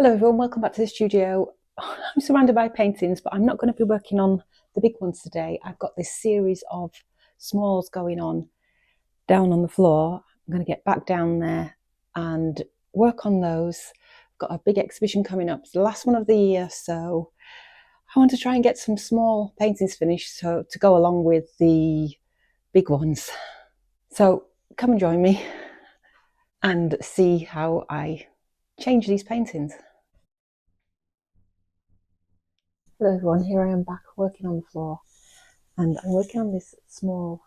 Hello everyone, welcome back to the studio. I'm surrounded by paintings, but I'm not going to be working on the big ones today. I've got this series of smalls going on down on the floor. I'm going to get back down there and work on those. I've got a big exhibition coming up. It's the last one of the year, so I want to try and get some small paintings finished so to go along with the big ones. So come and join me and see how I change these paintings. Hello everyone, here I am back working on the floor, and I'm working on this small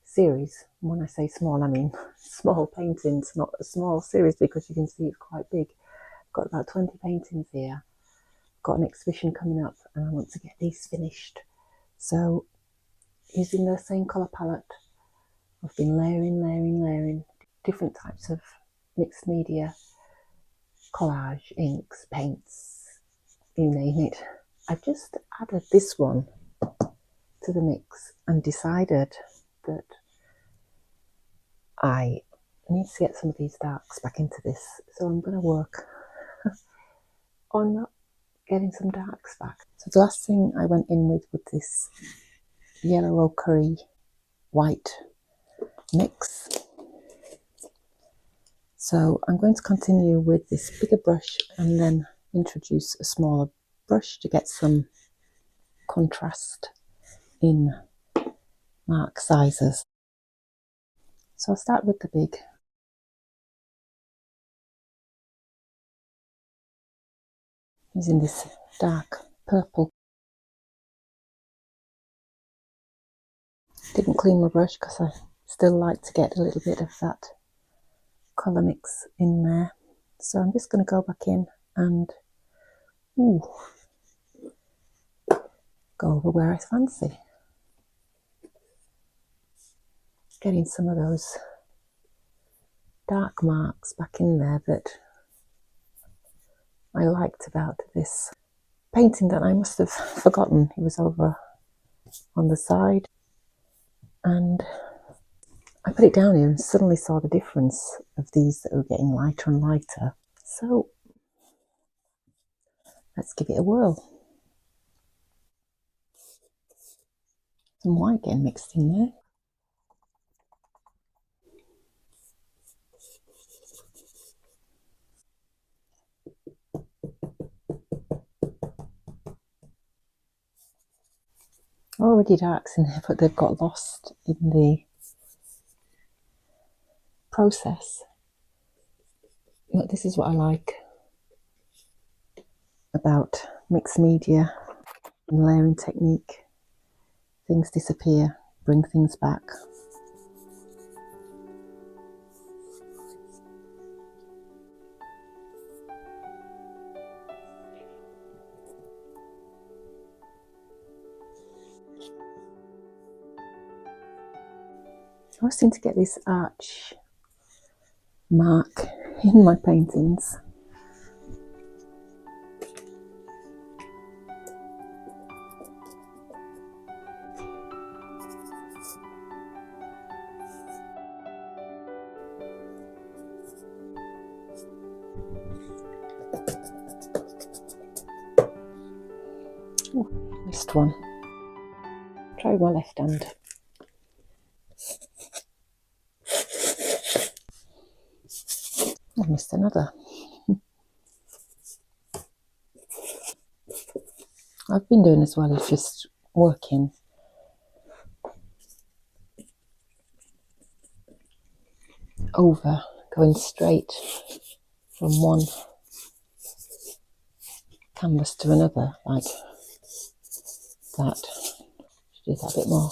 series. When I say small, I mean small paintings, not a small series, because you can see it's quite big. I've got about 20 paintings here. I've got an exhibition coming up and I want to get these finished. So using the same colour palette, I've been layering different types of mixed media, collage, inks, paints, you name it. I've just added this one to the mix and decided that I need to get some of these darks back into this. So I'm going to work on getting some darks back. So the last thing I went in with was this yellow ochre white mix. So I'm going to continue with this bigger brush and then introduce a smaller brush to get some contrast in mark sizes. So I'll start with the big. Using this dark purple. Didn't clean my brush because I still like to get a little bit of that colour mix in there. So I'm just going to go back in and go over where I fancy. Getting some of those dark marks back in there that I liked about this painting that I must have forgotten. It was over on the side, and I put it down here and suddenly saw the difference of these that were getting lighter and lighter. So let's give it a whirl. Some white getting mixed in there. Already darks in there, but they've got lost in the process. But this is what I like about mixed media and layering technique. Things disappear, bring things back. I always seem to get this arch mark in my paintings. Oh, missed one. Try with my left hand. I missed another. I've been doing as well as just working over, going straight from one canvas to another, like that. Should do that a bit more.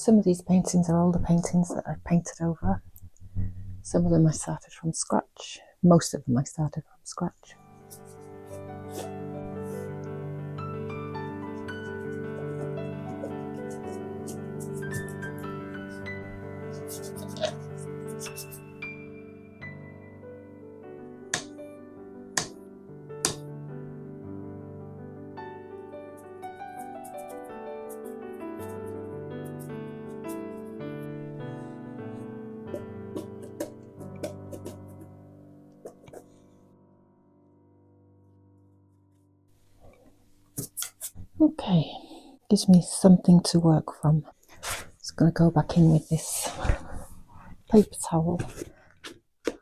Some of these paintings are older paintings that I painted over. Some of them I started from scratch. Most of them I started from scratch. Okay, gives me something to work from. Just going to go back in with this paper towel. A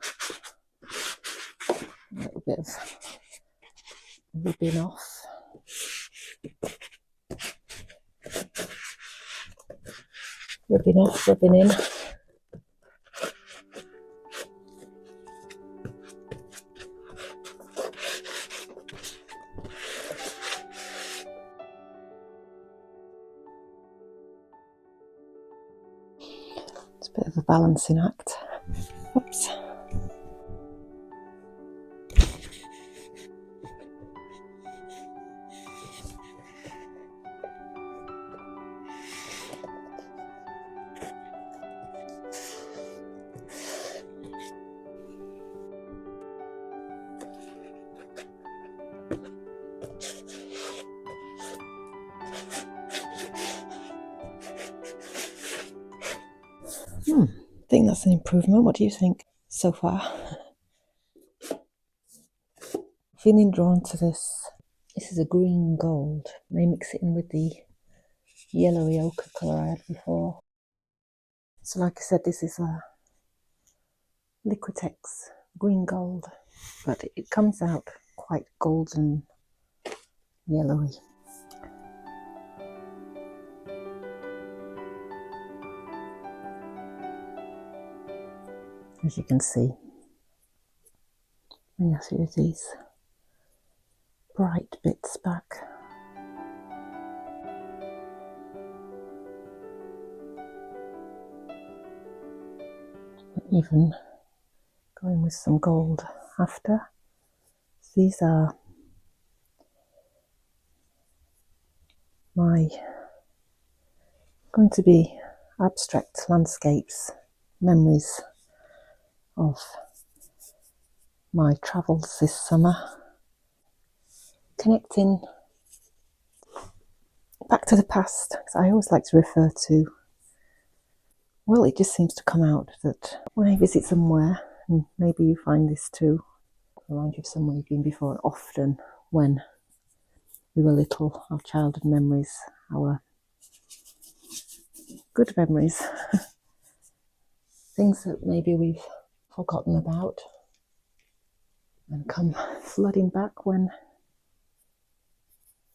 little bit of rubbing off. Rubbing off, rubbing in. It's a bit of a balancing act. Oops. I think that's an improvement. What do you think so far? Feeling drawn to this. This is a green gold. I may mix it in with the yellowy ochre colour I had before. So like I said, this is a Liquitex green gold, but it comes out quite golden yellowy. As you can see, and yes, here's these bright bits back. Even going with some gold after. These are my going to be abstract landscapes, memories of my travels this summer, connecting back to the past, because I always like to refer to, well, it just seems to come out that when I visit somewhere, and maybe you find this too, remind you of somewhere you've been before, and often when we were little, our childhood memories, our good memories, things that maybe we've forgotten about, and come flooding back when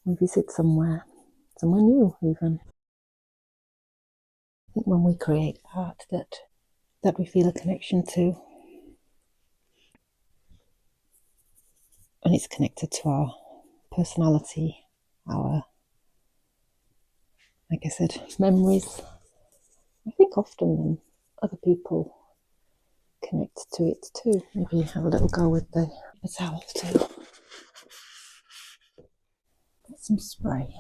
we visit somewhere new even. I think when we create art that we feel a connection to, and it's connected to our personality, our, like I said, memories. I think often then other people connect to it too. Maybe have a little go with the towel too. Get some spray.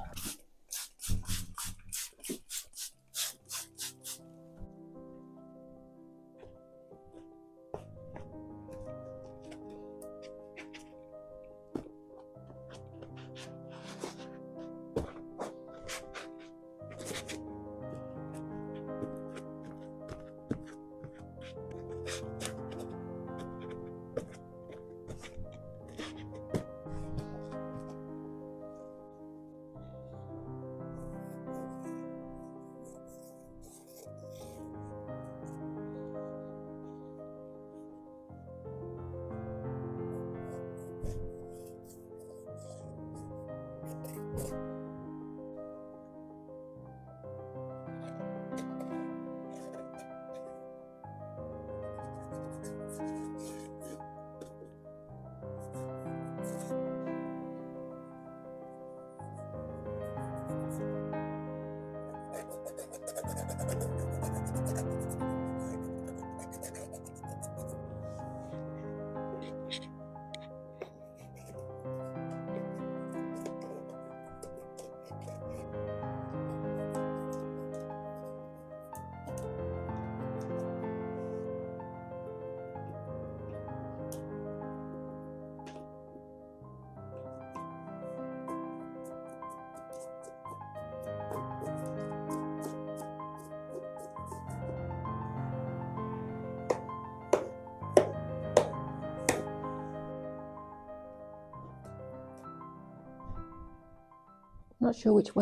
Not sure which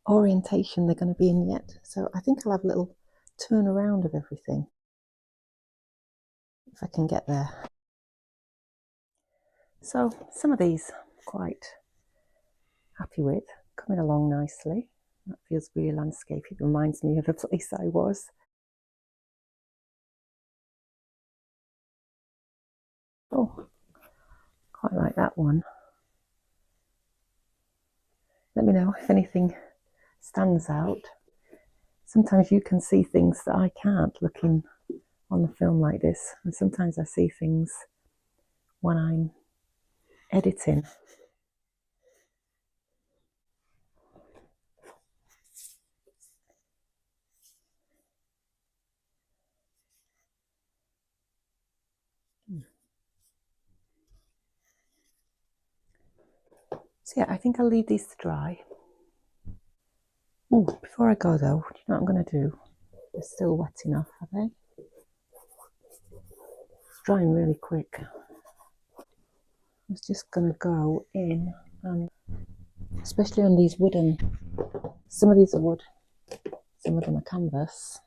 orientation they're going to be in yet. So I think I'll have a little turn around of everything if I can get there. So some of these I'm quite happy with, coming along nicely. That feels really landscape. It reminds me of a place I was. Oh, quite like that one. Let me know if anything stands out. Sometimes you can see things that I can't looking on the film like this, and sometimes I see things when I'm editing. So yeah, I think I'll leave these to dry. Oh, before I go though, do you know what I'm going to do? They're still wet enough, are they? It's drying really quick. I was just going to go in and, especially on these wooden, some of these are wood, some of them are canvas,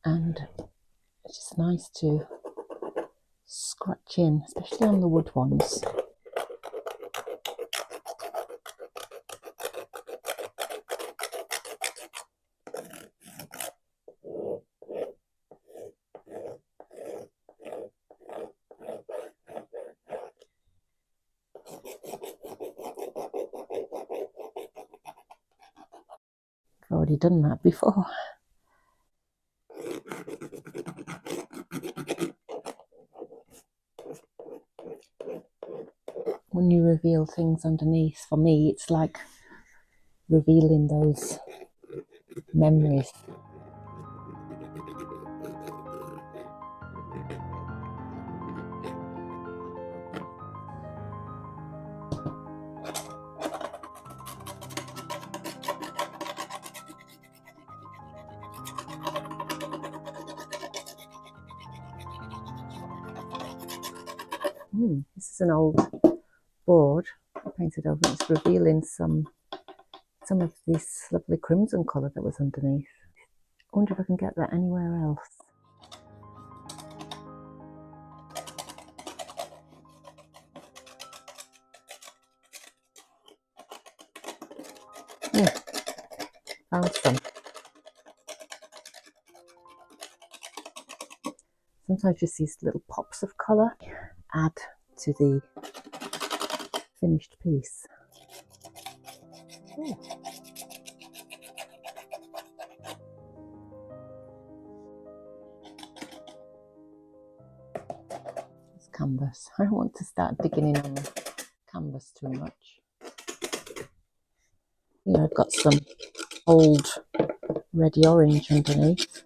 and it's just nice to scratch in, especially on the wood ones. I've already done that before. When you reveal things underneath, for me, it's like revealing those memories. This is an old board painted over. It's revealing some of this lovely crimson colour that was underneath. I wonder if I can get that anywhere else. Found some. Sometimes just these little pops of colour add to the finished piece. Ooh. It's canvas. I don't want to start digging in on canvas too much. Here I've got some old reddy orange underneath.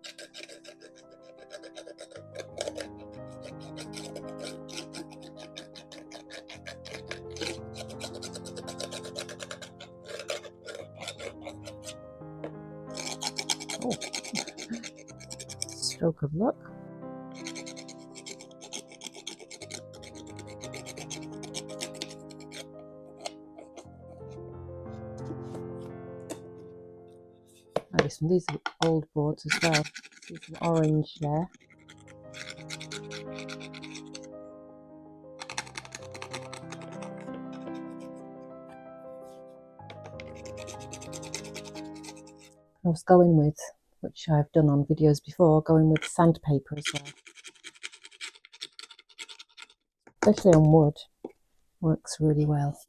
Oh, stroke of luck. These are old boards as well. There's some orange there. I was going with, which I've done on videos before, going with sandpaper as well. Especially on wood, works really well.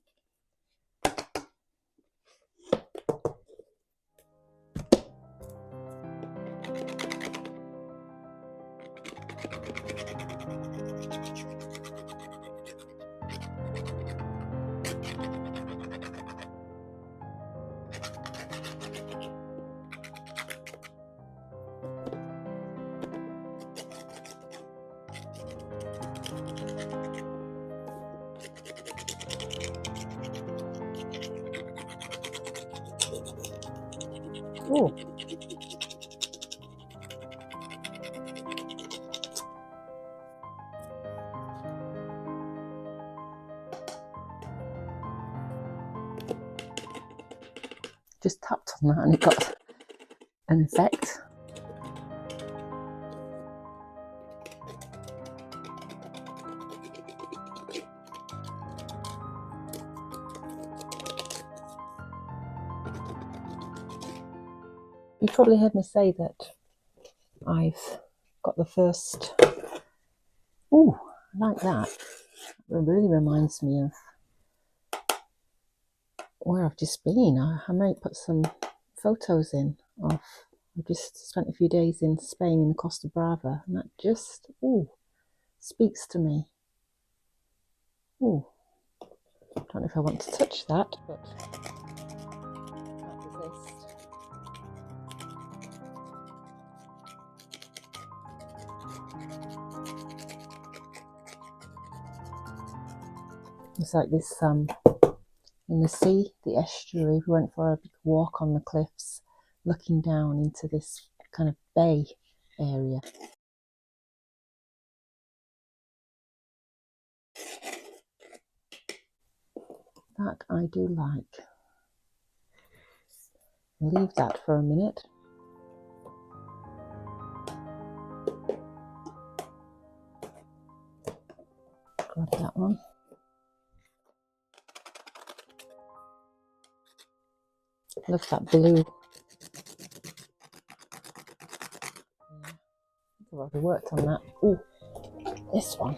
Oh, just tapped on that and it got an effect. You probably heard me say that I've got the first. Oh, I like that. It really reminds me of where I've just been. I might put some photos in of. I just spent a few days in Spain in the Costa Brava, and that just speaks to me. I don't know if I want to touch that, but can't resist. It's like this in the sea, the estuary. We went for a big walk on the cliffs, looking down into this kind of bay area. That I do like. Leave that for a minute. Grab that one. Love that blue. I've already worked on that. Ooh, this one.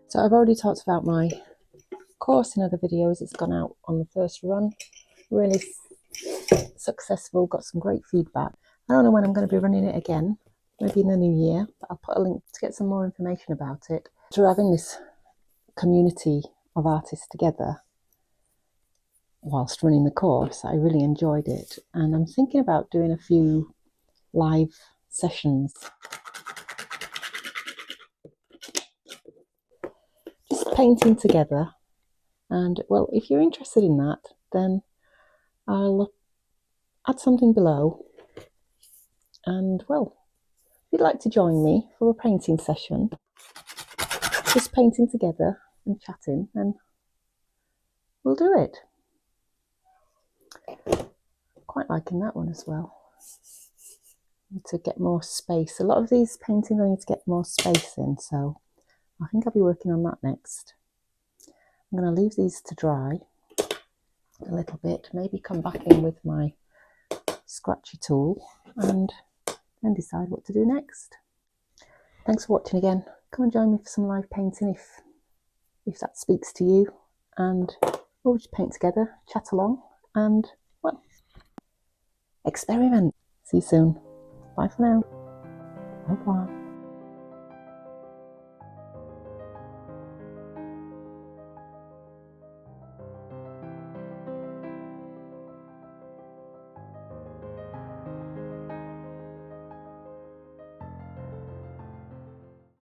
So I've already talked about my course in other videos. It's gone out on the first run. Really successful, got some great feedback. I don't know when I'm going to be running it again, maybe in the new year, but I'll put a link to get some more information about it. So having this community of artists together whilst running the course, I really enjoyed it, and I'm thinking about doing a few live sessions, just painting together. And well, if you're interested in that, then I'll add something below, and well, if you'd like to join me for a painting session, just painting together and chatting, then we'll do it. Quite liking that one as well. Need to get more space. A lot of these paintings I need to get more space in, so I think I'll be working on that next. I'm going to leave these to dry a little bit, maybe come back in with my scratchy tool and then decide what to do next. Thanks for watching again. Come and join me for some live painting if that speaks to you, and we'll just paint together, chat along, and well, experiment. See you soon. Bye for now. Au revoir.